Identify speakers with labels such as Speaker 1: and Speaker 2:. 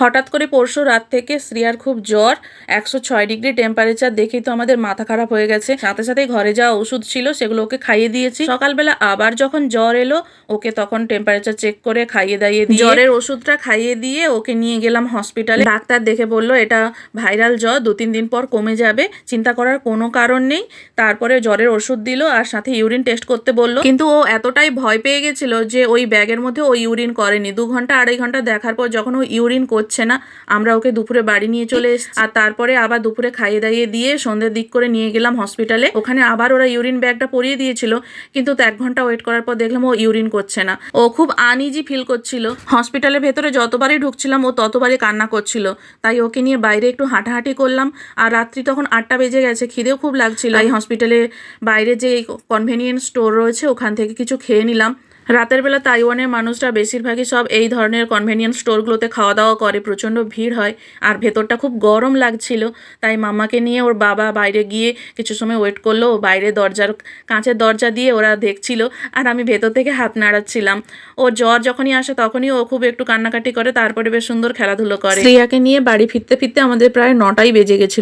Speaker 1: হঠাৎ করে পরশু রাত থেকে শ্রিয়ার খুব জ্বর, 106 ডিগ্রি টেম্পারেচার। দেখেই তো আমাদের মাথা খারাপ হয়ে গেছে। সাথে সাথে ঘরে যাওয়া ওষুধ ছিল, সেগুলো ওকে খাইয়ে দিয়েছি। সকালবেলা আবার যখন জ্বর এলো, ওকে তখন টেম্পারেচার চেক করে খাইয়ে দাইয়ে দিয়ে জ্বরের ওষুধটা খাইয়ে দিয়ে ওকে নিয়ে গেলাম হসপিটালে। ডাক্তার দেখে বলল এটা ভাইরাল জ্বর, 2-3 দিন পর কমে যাবে, চিন্তা করার কোনো কারণ নেই। তারপরে জ্বরের ওষুধ দিল আর সাথে ইউরিন টেস্ট করতে বলল। কিন্তু ও এতটাই ভয় পেয়ে গেছিল যে ওই ব্যাগের মধ্যে ও ইউরিন করেনি। 2 ঘন্টা 2.5 ঘন্টা দেখার পর যখন ও ইউরিন করছে না, আমরা ওকে দুপুরে বাড়ি নিয়ে চলে এসেছি। আর তারপরে আবার দুপুরে খাইয়ে দাইয়ে দিয়ে সন্ধ্যের দিক করে নিয়ে গেলাম হসপিটালে। ওখানে আবার ওরা ইউরিন ব্যাগটা পরিয়ে দিয়েছিল, কিন্তু 1 ঘন্টা ওয়েট করার পর দেখলাম ও ইউরিন করছে না। ও খুব আনইজি ফিল করছিল। হসপিটালের ভেতরে যতবারই ঢুকছিলাম ও ততবারই কান্না করছিল। তাই ওকে নিয়ে বাইরে একটু হাঁটাহাঁটি করলাম। আর রাত্রি তখন 8টা বেজে গেছে, খিদেও খুব লাগছিল। তাই হসপিটালে বাইরে যে কনভেনিয়েন্স স্টোর রয়েছে ওখান থেকে কিছু খেয়ে নিলাম। রাতের বেলা তাইওয়ানের মানুষরা বেশিরভাগই সব এই ধরনের কনভেনিয়েন্স স্টোরগুলোতে খাওয়া দাওয়া করে। প্রচণ্ড ভিড় হয় আর ভেতরটা খুব গরম লাগছিল। তাই মাম্মাকে নিয়ে ওর বাবা বাইরে গিয়ে কিছু সময় ওয়েট করলো। বাইরে কাঁচের দরজা দিয়ে ওরা দেখছিল আর আমি ভেতর থেকে হাত নাড়াচ্ছিলাম। ও জ্বর যখনই আসে তখনই ও খুব একটু কান্নাকাটি করে, তারপরে বেশ সুন্দর খেলাধুলো করে। শ্রেয়াকে নিয়ে বাড়ি ফিরতে ফিরতে আমাদের প্রায় 9টাই বেজে গেছিল।